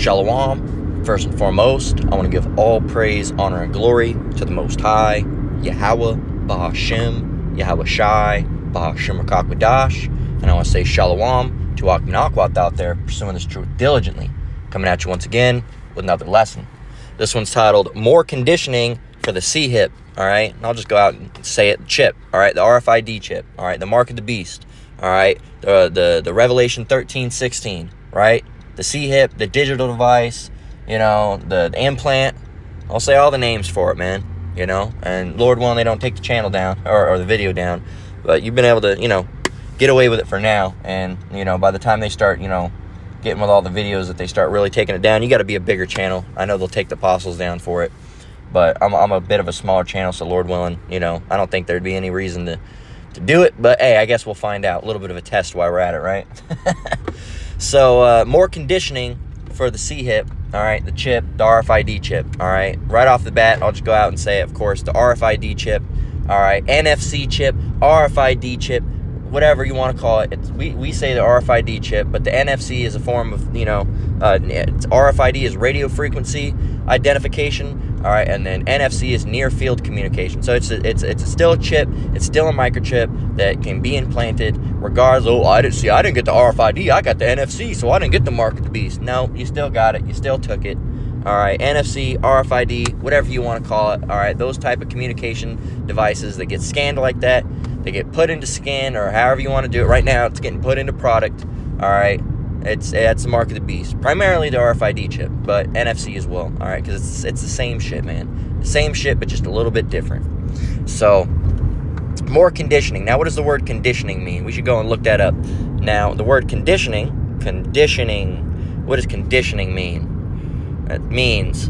Shalom. First and foremost, I want to give all praise, honor, and glory to the Most High, Yahweh, Bahashem, Yahweh Shai, Bahashem Rakakwadash, and I want to say Shalom to Akminakwat out there pursuing this truth diligently. Coming at you once again with another lesson. This one's titled More Conditioning for the C-Hip, all right? And I'll just go out and say it, chip, all right? The RFID chip, all right? The Mark of the Beast, all right? The Revelation 13:16, right? The C-Hip, the digital device, the implant. I'll say all the names for it, man, and Lord willing, they don't take the channel down or the video down, but you've been able to, get away with it for now. And, by the time they start, getting with all the videos that they start really taking it down, you got to be a bigger channel. I know they'll take the apostles down for it, but I'm a bit of a smaller channel, so Lord willing, I don't think there'd be any reason to do it, but hey, I guess we'll find out. A little bit of a test while we're at it, right? So, more conditioning for the C-Hip, all right, the chip, the RFID chip, all right? Right off the bat, I'll just go out and say it, of course, the RFID chip, all right, NFC chip, RFID chip, whatever you want to call it. We say the RFID chip, but the NFC is a form of, RFID is radio frequency identification, all right, and then NFC is near field communication. So it's still a chip, it's still a microchip that can be implanted regardless. Oh, I didn't get the RFID, I got the NFC, so I didn't get the Mark of the Beast. No, you still got it, you still took it. All right, NFC, RFID, whatever you want to call it. All right, those type of communication devices that get scanned like that, they get put into scan or however you want to do it. Right now, it's getting put into product. All right, it's the Mark of the Beast, primarily the RFID chip, but NFC as well. All right, because it's the same shit, man. The same shit, but just a little bit different. So, more conditioning. Now, what does the word conditioning mean? We should go and look that up. Now, the word conditioning. What does conditioning mean? It means,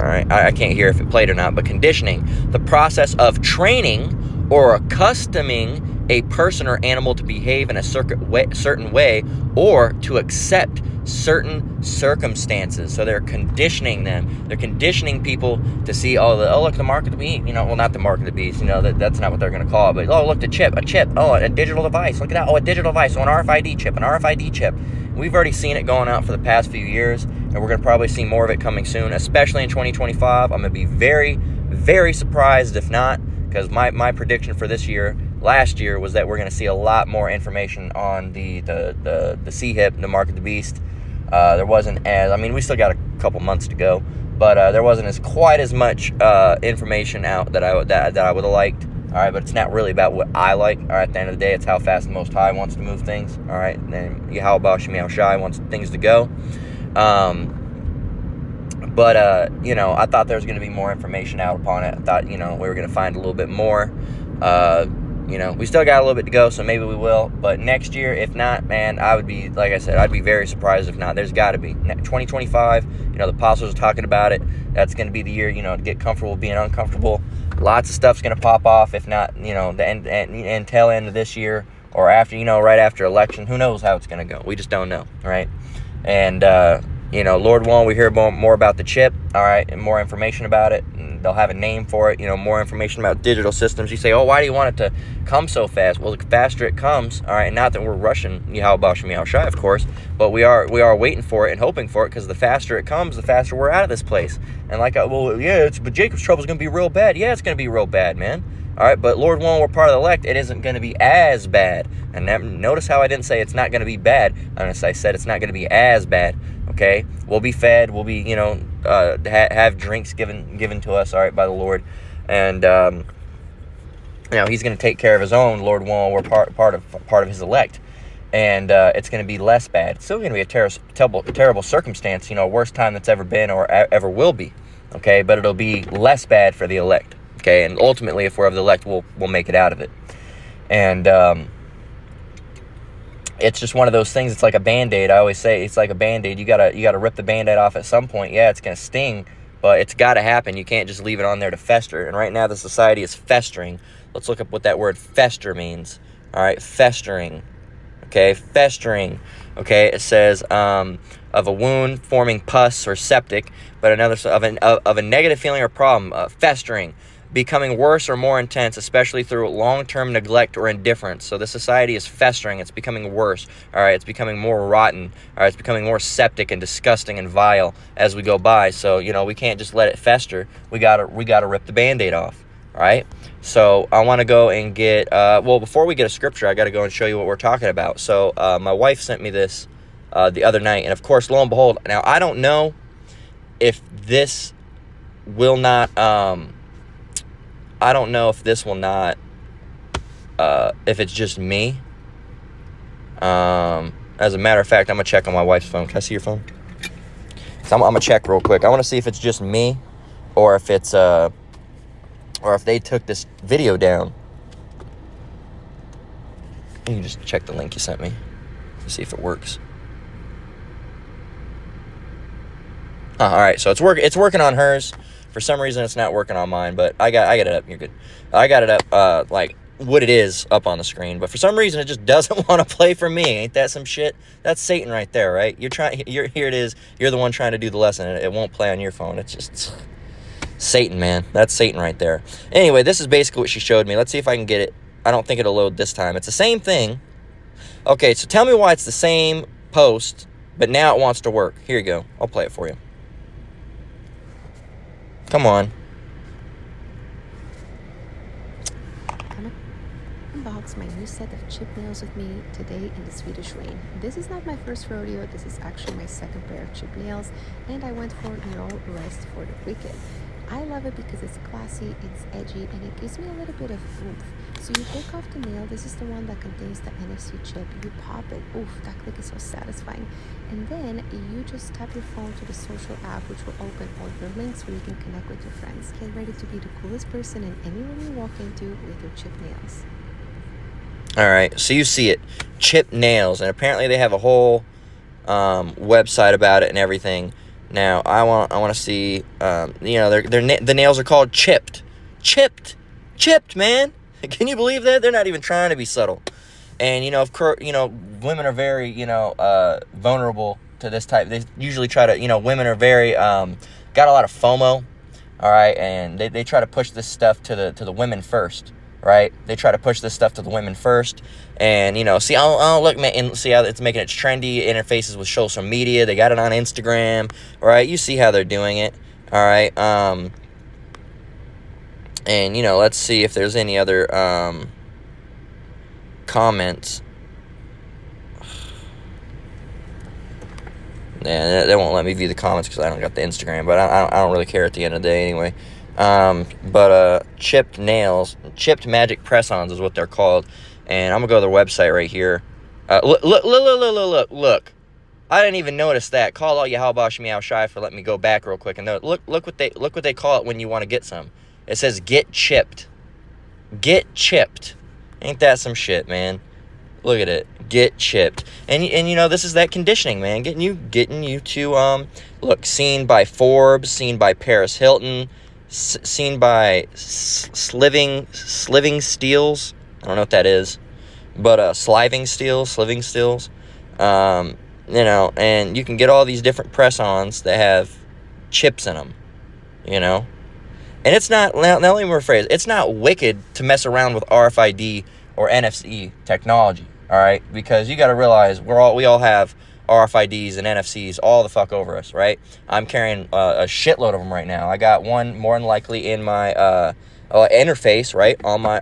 all right, I can't hear if it played or not, but conditioning, the process of training or accustoming a person or animal to behave in a certain way or to accept certain circumstances. So they're conditioning them. They're conditioning people to see, look, the Mark of the Beast. Well, not the Mark of the Beast. That's not what they're going to call it. But, look, a chip. Oh, a digital device. Look at that. Oh, a digital device. So an RFID chip. We've already seen it going out for the past few years, and we're going to probably see more of it coming soon, especially in 2025. I'm going to be very, very surprised if not, because my prediction for last year, was that we're going to see a lot more information on the C-Hip, the Mark of the Beast. There wasn't we still got a couple months to go, but there wasn't quite as much information out that I would have liked. All right, but it's not really about what I like. All right, at the end of the day, it's how fast the Most High wants to move things. All right, and then Yahweh Bahashem Yahweh Shai wants things to go. But I thought there was going to be more information out upon it. I thought, we were going to find a little bit more. We still got a little bit to go, so maybe we will. But next year, if not, man, I would be, like I said, I'd be very surprised if not. There's got to be. 2025, the apostles are talking about it. That's going to be the year, to get comfortable being uncomfortable. Lots of stuff's going to pop off, if not, the end tail end of this year or after, right after election. Who knows how it's going to go? We just don't know, right? And, Lord willing, we hear more about the chip, all right, and more information about it. And they'll have a name for it, more information about digital systems. You say, oh, why do you want it to come so fast? Well, the faster it comes, all right, not that we're rushing Yahweh Bahashem Yahweh Shai, of course, but we are waiting for it and hoping for it, because the faster it comes, the faster we're out of this place. And but Jacob's trouble is going to be real bad. Yeah, it's going to be real bad, man. All right, but Lord willing, we're part of the elect. It isn't going to be as bad. And notice how I didn't say it's not going to be bad. I said it's not going to be as bad. Okay, we'll be fed. We'll be, have drinks given to us. All right, by the Lord, and He's going to take care of His own. Lord willing, we're part of His elect, and it's going to be less bad. It's still going to be a terrible circumstance. Worst time that's ever been or ever will be. Okay, but it'll be less bad for the elect. Okay, and ultimately, if we're of the elect, we'll make it out of it. And it's just one of those things. It's like a Band-Aid. I always say it's like a Band-Aid. You gotta rip the Band-Aid off at some point. Yeah, it's gonna sting, but it's got to happen. You can't just leave it on there to fester. And right now, the society is festering. Let's look up what that word fester means. All right, festering. Okay, festering. Okay, it says of a wound forming pus or septic, but another of a negative feeling or problem. Festering. becoming worse or more intense, especially through long-term neglect or indifference. So the society is festering. It's becoming worse. All right, it's becoming more rotten. All right, it's becoming more septic and disgusting and vile as we go by. So we can't just let it fester. We gotta rip the Band-Aid off. All right. So I want to go and get. Before we get a scripture, I got to go and show you what we're talking about. So my wife sent me this the other night, and of course, lo and behold, now I don't know if this will not. I don't know if this will not, if it's just me. As a matter of fact, I'm going to check on my wife's phone. Can I see your phone? So I'm going to check real quick. I want to see if it's just me or if it's, or if they took this video down. You can just check the link you sent me to see if it works. All right, so it's working on hers. For some reason, it's not working on mine, but I got it up. You're good. I got it up, like what it is up on the screen. But for some reason, it just doesn't want to play for me. Ain't that some shit? That's Satan right there, right? Here it is. You're the one trying to do the lesson, and it won't play on your phone. It's just Satan, man. That's Satan right there. Anyway, this is basically what she showed me. Let's see if I can get it. I don't think it'll load this time. It's the same thing. Okay, so tell me why it's the same post, but now it wants to work. Here you go. I'll play it for you. Come on. Unbox my new set of chip nails with me today in the Swedish rain. This is not my first rodeo, this is actually my second pair of chip nails, and I went for no rest for the weekend. I love it because it's classy, it's edgy, and it gives me a little bit of oomph. So you take off the nail, this is the one that contains the NFC chip, you pop it, oof, that click is so satisfying. And then you just tap your phone to the social app, which will open all your links where you can connect with your friends. Get ready to be the coolest person in any room you walk into with your chip nails. All right, so you see it, chip nails, and apparently they have a whole website about it and everything. Now I want to see, the nails are called chipped, man. Can you believe that? They're not even trying to be subtle. And of course, women are very vulnerable to this type. They usually try to, women are very got a lot of FOMO, all right, and they try to push this stuff to the women first. Right? They try to push this stuff to the women first. And, see, I'll look, man, and see how it's making it trendy, interfaces with social media. They got it on Instagram, right? You see how they're doing it, all right? And, let's see if there's any other comments. Yeah, they won't let me view the comments because I don't got the Instagram, but I don't really care at the end of the day anyway. Chipped nails, chipped magic press-ons is what they're called. And I'm gonna go to their website right here. Look. I didn't even notice that. Call all you Halbosh Meow Shy for letting me go back real quick and look what they call it when you want to get some. It says get chipped. Get chipped. Ain't that some shit, man? Look at it. Get chipped. And this is that conditioning, man. Getting you to look, seen by Forbes, seen by Paris Hilton, seen by Sliving Steels. I don't know what that is, but Sliving Steels. And you can get all these different press-ons that have chips in them, And it's not, now let me rephrase, it's not wicked to mess around with RFID or NFC technology, all right? Because you got to realize we all have RFIDs and NFCs all the fuck over us, right? I'm carrying a shitload of them right now. I got one more than likely in my interface, right, on my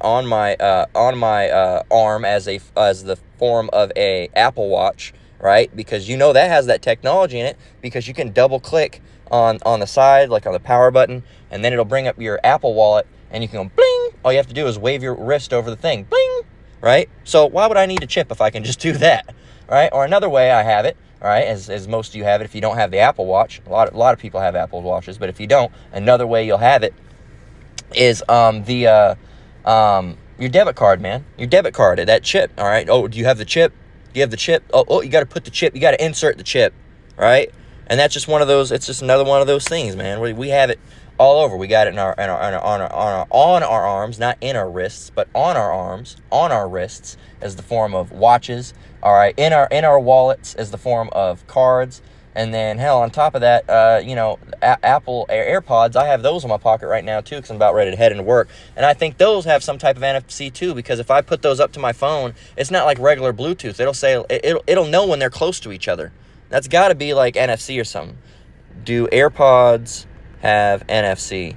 arm as the form of a Apple Watch, right? Because that has that technology in it, because you can double click on the side, like on the power button, and then it'll bring up your Apple Wallet, and you can go bling. All you have to do is wave your wrist over the thing, bling, right? So why would I need a chip if I can just do that? Right? Or another way I have it, all right, as most of you have it, if you don't have the Apple Watch, a lot of people have Apple Watches, but if you don't, another way you'll have it is your debit card, man. Your debit card, that chip, all right? Oh, do you have the chip? Do you have the chip? Oh, you got to put the chip. You got to insert the chip, right? And that's just one of those. It's just another one of those things, man. We have it all over. We got it on our arms, not in our wrists, but on our arms, on our wrists, as the form of watches. All right, in our wallets as the form of cards, And then, hell, on top of that, Apple AirPods, I have those in my pocket right now, too, because I'm about ready to head into work. And I think those have some type of NFC, too, because if I put those up to my phone, it's not like regular Bluetooth. It'll know when they're close to each other. That's got to be like NFC or something. Do AirPods have NFC?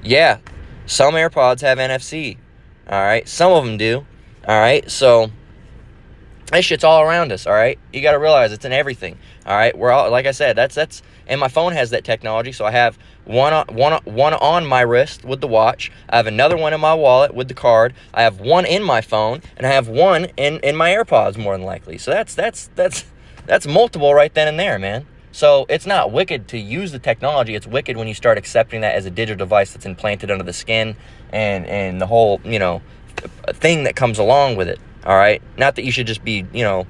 Yeah, some AirPods have NFC. All right, some of them do. All right, so this shit's all around us, all right? You got to realize it's in everything, all right? We're all, like I said, that's and my phone has that technology, so I have one on my wrist with the watch. I have another one in my wallet with the card. I have one in my phone, and I have one in my AirPods, more than likely. So that's multiple right then and there, man. So it's not wicked to use the technology. It's wicked when you start accepting that as a digital device that's implanted under the skin and the whole, thing that comes along with it. All right, not that you should just be, that's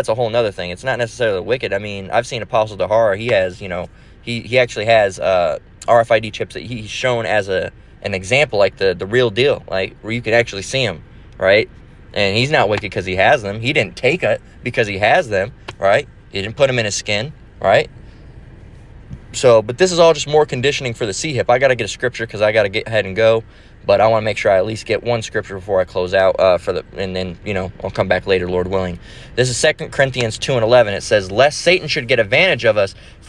a whole nother thing. It's not necessarily wicked. I mean, I've seen Apostle Dahara. He has, he actually has RFID chips that he's shown as an example, like the real deal, like where you can actually see them, right? And he's not wicked because he has them. He didn't take it because he has them, right? He didn't put them in his skin, right? So, but this is all just more conditioning for the C-hip. I got to get a scripture because I got to get ahead and go. But I want to make sure I at least get one scripture before I close out and then, I'll come back later, Lord willing. This is 2 Corinthians 2:11. It says, lest Satan should get advantage of us, for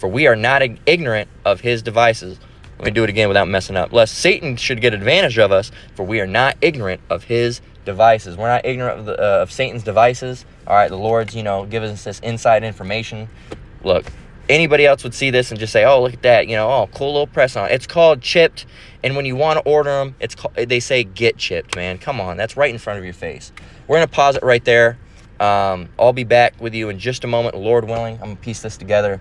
we are not ignorant of his devices. Let me do it again without messing up. Lest Satan should get advantage of us, for we are not ignorant of his devices. We're not ignorant of Satan's devices. All right, the Lord's, giving us this inside information. Look, anybody else would see this and just say, oh, look at that, cool little press on. It's called chipped, and when you want to order them, they say get chipped, man. Come on, that's right in front of your face. We're going to pause it right there. I'll be back with you in just a moment, Lord willing. I'm going to piece this together.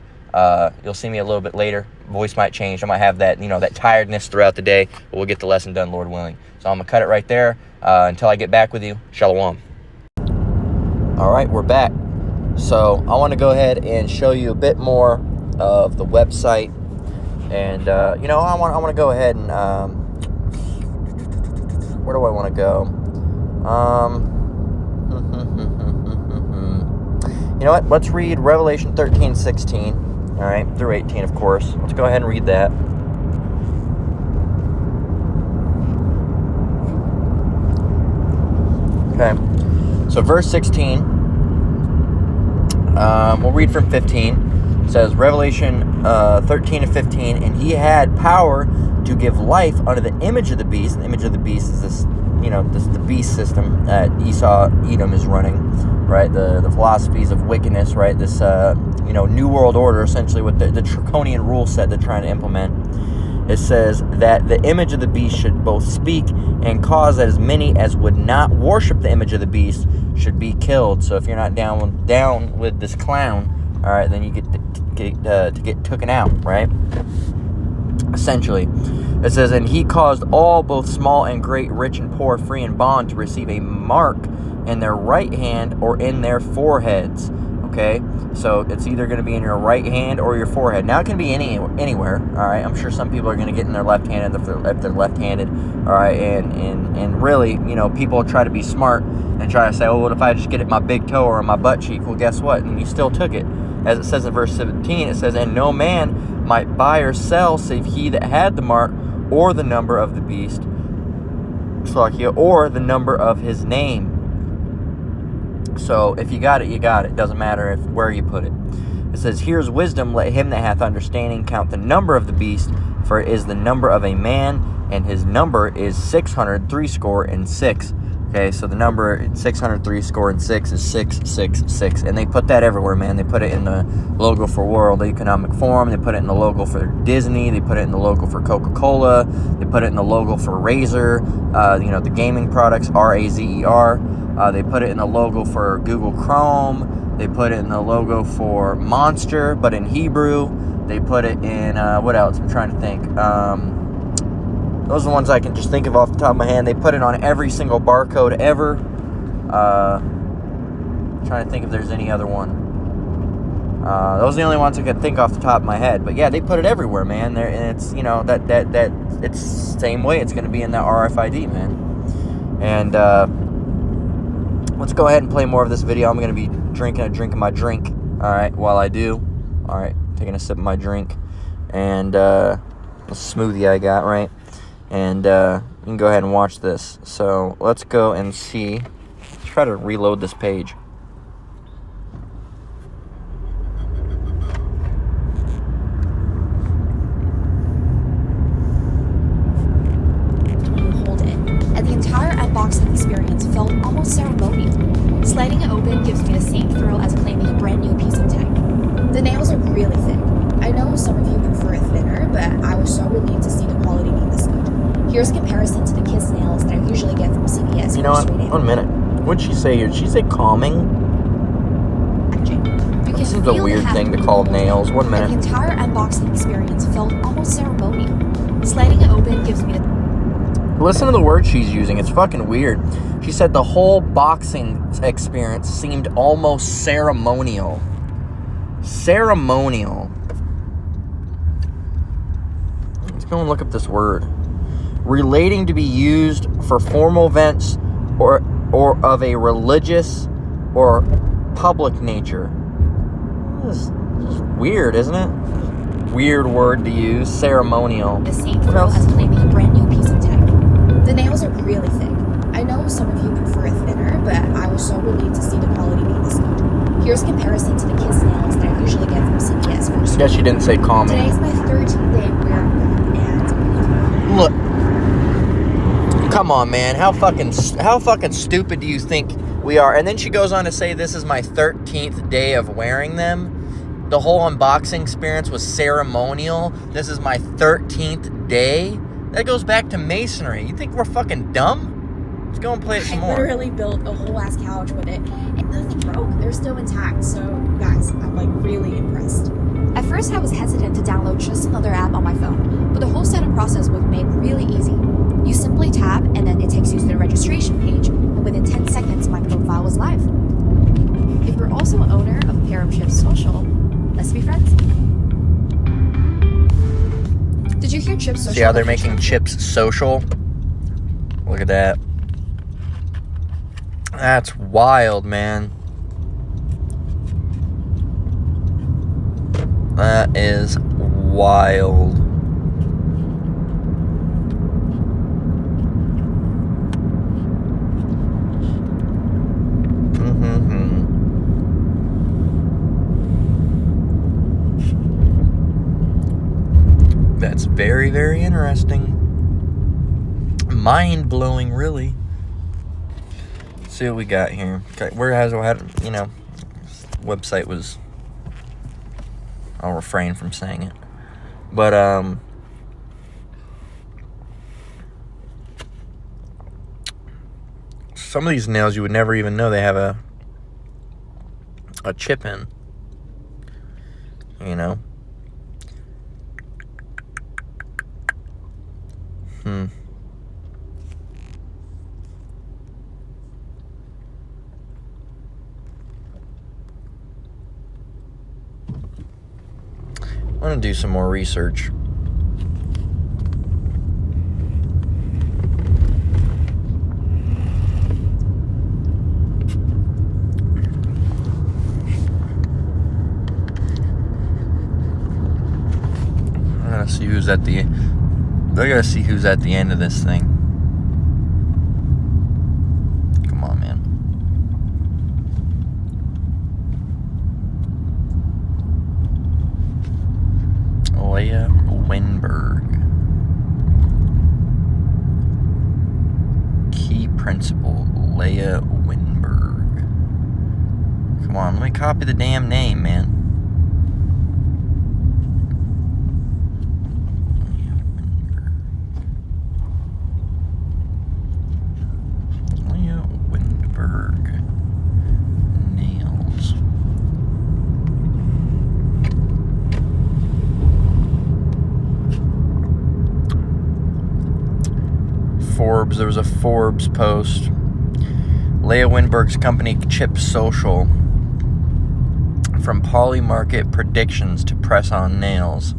You'll see me a little bit later. Voice might change. I might have that, that tiredness throughout the day, but we'll get the lesson done, Lord willing. So I'm going to cut it right there until I get back with you. Shalom. All right, we're back. So I want to go ahead and show you a bit more of the website. And, I want to go ahead and, where do I want to go? You know what? Let's read Revelation 13:16, all right, through 18, of course. Let's go ahead and read that. Okay. So verse 16, we'll read from 15. It says, Revelation 13 and 15, and he had power to give life unto the image of the beast. The image of the beast is this, the beast system that Edom is running, right? The philosophies of wickedness, right? This, new world order, essentially, with the draconian rule set they're trying to implement. It says that the image of the beast should both speak and cause that as many as would not worship the image of the beast should be killed. So if you're not down with this clown, all right, then you get taken out, right? Essentially, it says, and he caused all, both small and great, rich and poor, free and bond, to receive a mark in their right hand or in their foreheads. Okay, so it's either going to be in your right hand or your forehead. Now it can be anywhere. All right, I'm sure some people are going to get in their left hand if they're left-handed. All right, and really, people try to be smart and try to say, oh, what if I just get it in my big toe or in my butt cheek? Well, guess what? And you still took it. As it says in verse 17, it says, and no man might buy or sell save he that had the mark or the number of the beast, or the number of his name. So if you got it, you got it. Doesn't matter where you put it. It says, here's wisdom, let him that hath understanding count the number of the beast, for it is the number of a man, and his number is 666. Okay, so the number 666 is 666, and they put that everywhere, man. They put it in the logo for World Economic Forum. They put it in the logo for Disney. They put it in the logo for Coca-Cola. They put it in the logo for Razer. The gaming products, RAZER. They put it in the logo for Google Chrome. They put it in the logo for Monster, but in Hebrew. They put it in what else? I'm trying to think. Those are the ones I can just think of off the top of my hand. They put it on every single barcode ever. Trying to think if there's any other one. Those are the only ones I can think off the top of my head. But yeah, they put it everywhere, man. There, and it's that it's the same way. It's going to be in that RFID, man. And let's go ahead and play more of this video. I'm going to be drinking a drink of my drink, all right, while I do. All right, taking a sip of my drink. And a smoothie I got, right? And you can go ahead and watch this. So let's go and see. Let's try to reload this page. Hold it. And the entire unboxing experience felt almost ceremonial. Sliding it open gives me the same thrill as claiming a brand new piece of tech. The nails are really thick. I know some of you prefer it thinner, but I was so relieved to see the quality being this good. Here's a comparison to the Kiss nails that I usually get from CVS. You know what? 1 minute. What'd she say here? Did she say calming? You can Seems a feel weird the thing to call nails. 1 And minute. the entire unboxing experience felt almost ceremonial. Sliding it open gives me the Listen to the word she's using. It's fucking weird. She said the whole boxing experience seemed almost ceremonial. Ceremonial. Let's go and look up this word. Relating to be used for formal events or of a religious or public nature. This is weird, isn't it? Weird word to use. Ceremonial. the same What thrill else? as claiming a brand new piece of tech. The nails are really thick. I know some of you prefer it thinner, but I was so relieved to see the quality being this good. Here's a comparison to the Kiss nails that I usually get from CVS. Yeah, she didn't say calming. Today's my 13th day wearing them, and Look. Come on, man. How fucking stupid do you think we are? And then she goes on to say this is my 13th day of wearing them. The whole unboxing experience was ceremonial. This is my 13th day. That goes back to masonry. You think we're fucking dumb? Let's go and play it some I more. literally built a whole ass couch with it, and nothing broke. They're still intact. So, guys, I'm like really impressed. At first, I was hesitant to download just another app on my phone, but the whole setup process was made really easy. You simply tap, and then it takes you to the registration page, and within 10 seconds, my profile was live. If you're also an owner of a pair of Chips Social, let's be friends. Did you hear Chips Social? See how they're making Chips Social? Look at that. That's wild, man. That is wild. That's very, very interesting. Mind-blowing, really. Let's see what we got here. Okay, website was... I'll refrain from saying it. But, some of these nails you would never even know they have a chip in. You know? I'm gonna do some more research. I gotta see who's at the end of this thing. Come on, man. Leah Winberg. Key principal, Leah Winberg. Come on, let me copy the damn name, man. Leah Winberg. Nails. Forbes, there was a Forbes post. Leah Winberg's company Chips Social. From Polymarket predictions to press-on nails.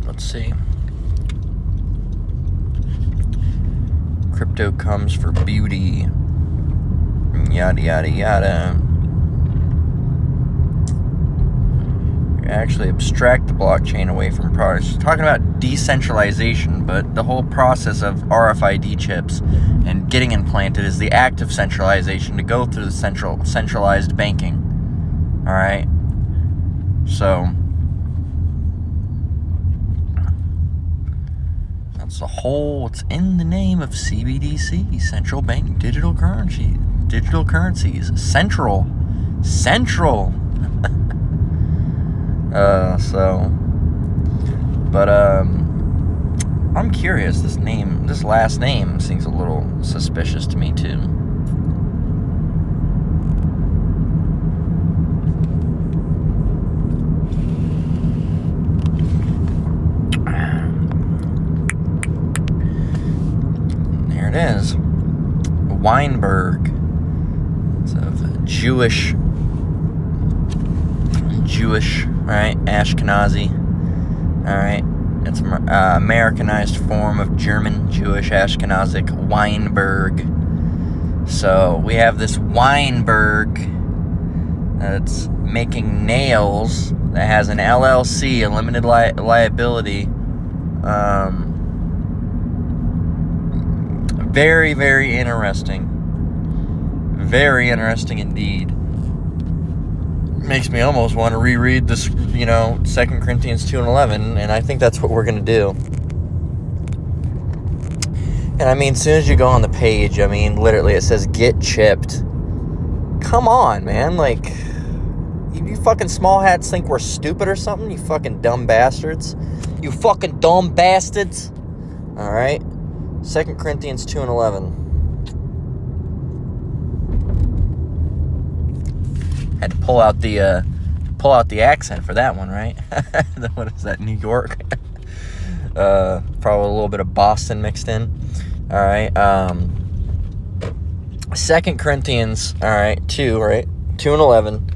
Let's see. Crypto comes for beauty. Yada, yada, yada. Actually abstract the blockchain away from products. Talking about decentralization, but the whole process of RFID chips and getting implanted is the act of centralization to go through the centralized banking. All right. So that's the whole. It's in the name of CBDC, central bank digital currencies, central. But I'm curious. This last name seems a little suspicious to me too. There it is, Weinberg. It's of Jewish, right? Ashkenazi. All right. It's Americanized form of German, Jewish, Ashkenazic, Weinberg. So we have this Weinberg that's making nails that has an LLC, a limited liability. Very, very interesting. Very interesting indeed. Makes me almost want to reread this, 2 Corinthians 2:11, and I think that's what we're going to do. And I mean, as soon as you go on the page, I mean, literally it says get chipped. Come on, man. Like, you fucking small hats think we're stupid or something? You fucking dumb bastards. You fucking dumb bastards. All right. 2 Corinthians 2:11. Had to pull out the accent for that one, right? What is that, New York? Probably a little bit of Boston mixed in. All right. 2 Corinthians, all right, 2, right? 2:11.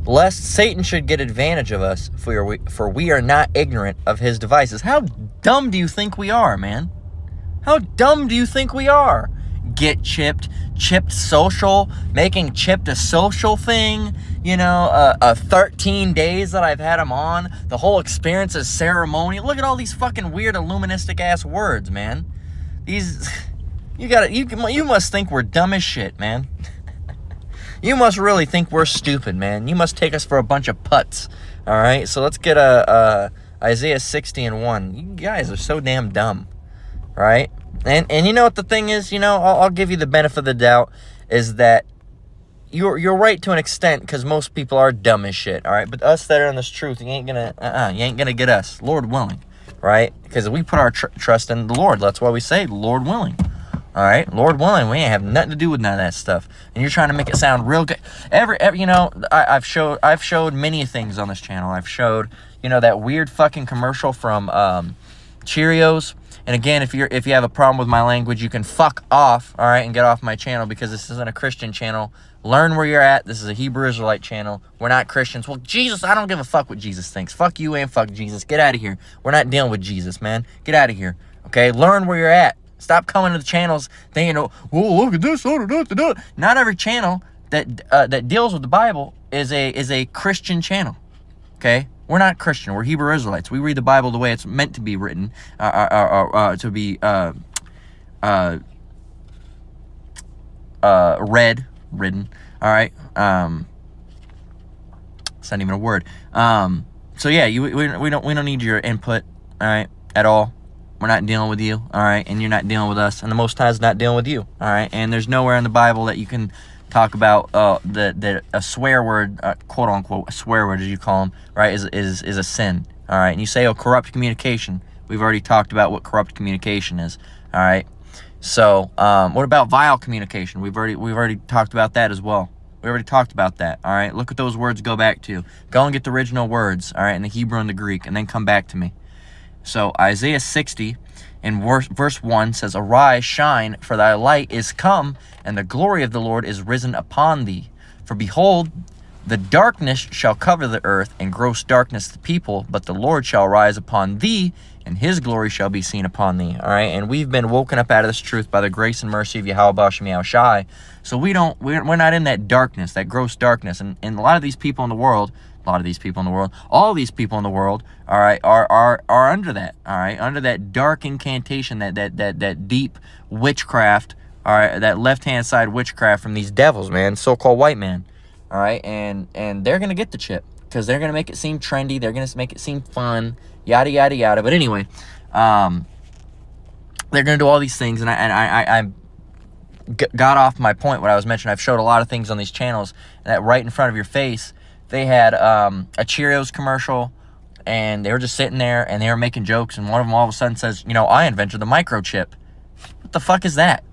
Lest Satan should get advantage of us, for we are not ignorant of his devices. How dumb do you think we are, man? How dumb do you think we are? Get chipped social, making chipped a social thing, 13 days that I've had them on, the whole experience is ceremonial. Look at all these fucking weird illuministic ass words, man. You must think we're dumb as shit, man. You must really think we're stupid, man. You must take us for a bunch of putts. All right, so let's get Isaiah 60:1. You guys are so damn dumb, right? And you know what the thing is? I'll give you the benefit of the doubt is that you're right to an extent, because most people are dumb as shit. All right, but us that are in this truth, you ain't gonna get us, Lord willing, right? Because we put our trust in the Lord. That's why we say Lord willing. All right, Lord willing, we ain't have nothing to do with none of that stuff. And you're trying to make it sound real good. I've showed many things on this channel. I've showed, that weird fucking commercial from Cheerios. And again, if you have a problem with my language, you can fuck off, all right, and get off my channel, because this isn't a Christian channel. Learn where you're at. This is a Hebrew Israelite channel. We're not Christians. Well, Jesus, I don't give a fuck what Jesus thinks. Fuck you and fuck Jesus. Get out of here. We're not dealing with Jesus, man. Get out of here. Okay? Learn where you're at. Stop coming to the channels thinking, oh, look at this. Not every channel that deals with the Bible is a Christian channel. Okay? We're not Christian. We're Hebrew Israelites. We read the Bible the way it's meant to be written, to be written. All right. It's not even a word. So yeah, we don't need your input. All right, at all. We're not dealing with you. All right, and you're not dealing with us, and the Most High is not dealing with you. All right, and there's nowhere in the Bible that you can talk about that a swear word, quote unquote, a swear word as you call them, right, is a sin. All right, and you say, corrupt communication. We've already talked about what corrupt communication is. All right, so what about vile communication? We've already talked about that as well. We already talked about that. All right, look what those words go back to. Go and get the original words. All right, in the Hebrew and the Greek, and then come back to me. So Isaiah 60 in verse 1 says, Arise, shine, for thy light is come, and the glory of the Lord is risen upon thee. For behold, the darkness shall cover the earth, and gross darkness the people, but the Lord shall rise upon thee, and his glory shall be seen upon thee. All right, and we've been woken up out of this truth by the grace and mercy of Yahweh Bashem Yahushai. So we're not in that darkness, that gross darkness. And a lot of these people in the world, all these people in the world, all right, are under that, all right, under that dark incantation, that deep witchcraft, all right, that left-hand side witchcraft from these devils, man, so-called white man, all right, and they're gonna get the chip because they're gonna make it seem trendy, they're gonna make it seem fun, yada yada yada. But anyway, they're gonna do all these things, and I got off my point what I was mentioning. I've showed a lot of things on these channels that right in front of your face. They had a Cheerios commercial, and they were just sitting there, and they were making jokes, and one of them all of a sudden says, I invented the microchip. What the fuck is that?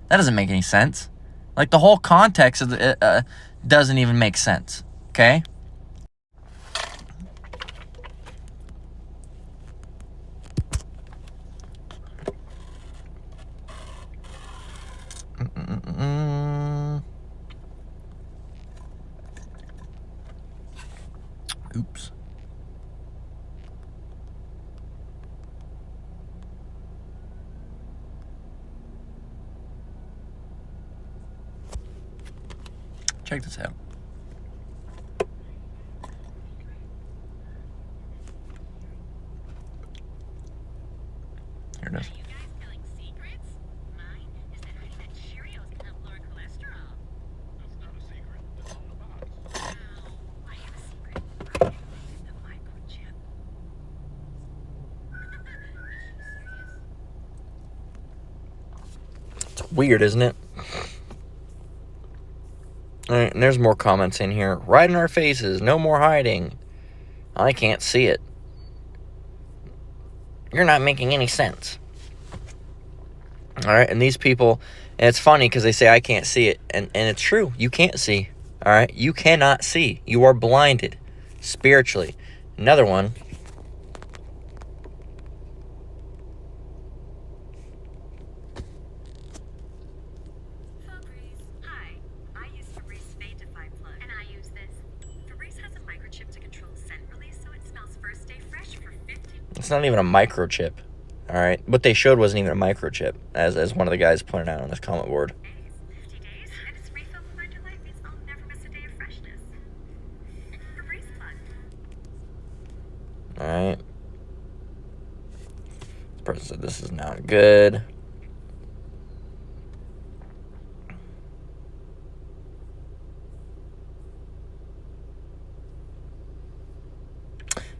That doesn't make any sense. Like, the whole context of the, doesn't even make sense, okay? Oops. Check this out. Here it is. Weird, isn't it? All right, and there's more comments in here. Right in our faces. No more hiding. I can't see it. You're not making any sense. All right, and these people, and it's funny because they say I can't see it, and it's true. You can't see. All right, you cannot see. You are blinded spiritually. Another one. It's not even a microchip, all right? What they showed wasn't even a microchip, as one of the guys pointed out on this comment board. 50 days, and its refill Reminder Life means I'll never miss a day of freshness. Febreze Plus. All right. This person said this is not good.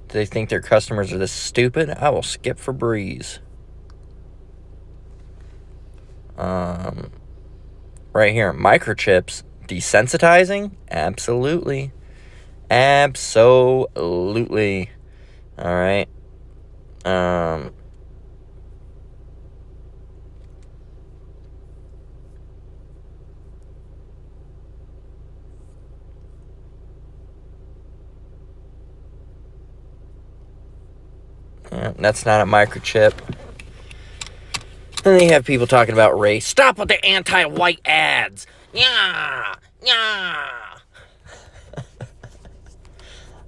Do they think their customers are this stupid? I will skip Febreze. Right here, microchips desensitizing? Absolutely. Absolutely. All right. That's not a microchip. And then you have people talking about race. Stop with the anti-white ads. Yeah, yeah.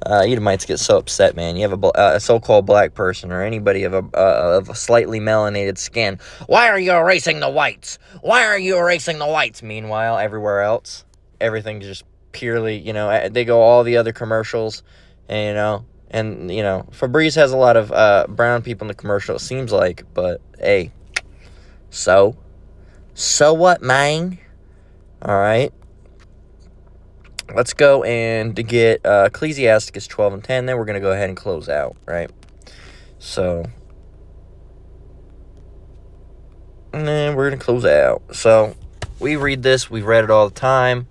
Edomites get so upset, man. You have a so-called black person or anybody of a slightly melanated skin. Why are you erasing the whites? Why are you erasing the whites? Meanwhile, everywhere else, everything's just purely, they go all the other commercials, and, Febreze has a lot of brown people in the commercial, it seems like, but, hey, so what, man? All right. Let's go and get Ecclesiasticus 12 and 10, then we're going to go ahead and close out, right? So, and then we're going to close out. So, we read this, we've read it all the time.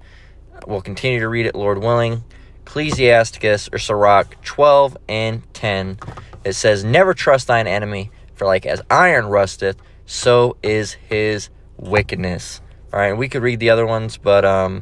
We'll continue to read it, Lord willing. Ecclesiasticus, or Sirach, 12 and 10. It says, never trust thine enemy, for like as iron rusteth, so is his wickedness. All right, we could read the other ones, but I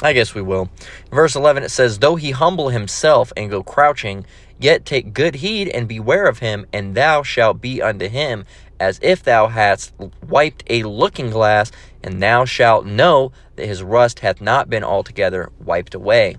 guess we will. Verse 11, it says, though he humble himself and go crouching, yet take good heed and beware of him, and thou shalt be unto him as if thou hadst wiped a looking glass, and thou shalt know that his rust hath not been altogether wiped away.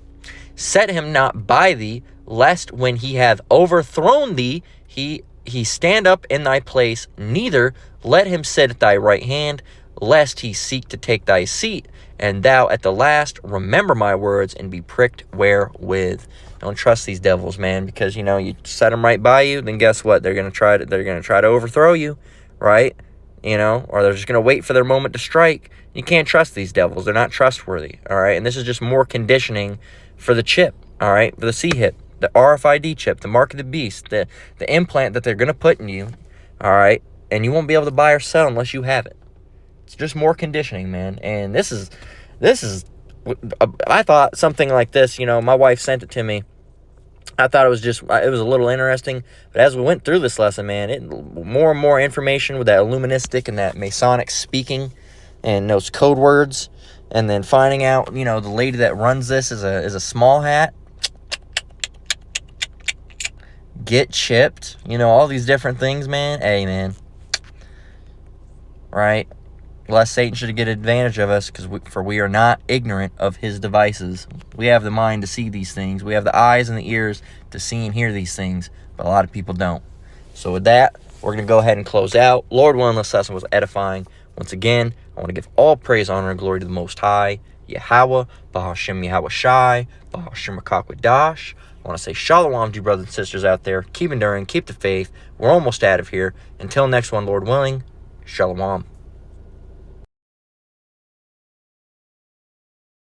Set him not by thee, lest when he have overthrown thee, he stand up in thy place, neither let him sit at thy right hand, lest he seek to take thy seat, and thou at the last remember my words and be pricked wherewith. Don't trust these devils, man, because you set them right by you, then guess what? They're gonna try to overthrow you, right? Or they're just gonna wait for their moment to strike. You can't trust these devils. They're not trustworthy, all right? And this is just more conditioning for the chip, all right? For the C-HIP, the RFID chip, the mark of the beast, the implant that they're gonna put in you, all right? And you won't be able to buy or sell unless you have it. It's just more conditioning, man. And this is, I thought something like this, my wife sent it to me. I thought it was a little interesting. But as we went through this lesson, man, more and more information with that Illuministic and that Masonic speaking and those code words. And then finding out, the lady that runs this is a small hat. Get chipped. All these different things, man. Hey, man. Right? Lest Satan should get advantage of us, for we are not ignorant of his devices. We have the mind to see these things. We have the eyes and the ears to see and hear these things, but a lot of people don't. So with that, we're going to go ahead and close out. Lord willing, this lesson was edifying. Once again, I want to give all praise, honor, and glory to the Most High, Yahweh, Bahashem Yahweh Shai, Bahashem Akakwadash. I want to say shalom to you brothers and sisters out there. Keep enduring, keep the faith. We're almost out of here. Until next one, Lord willing, shalom.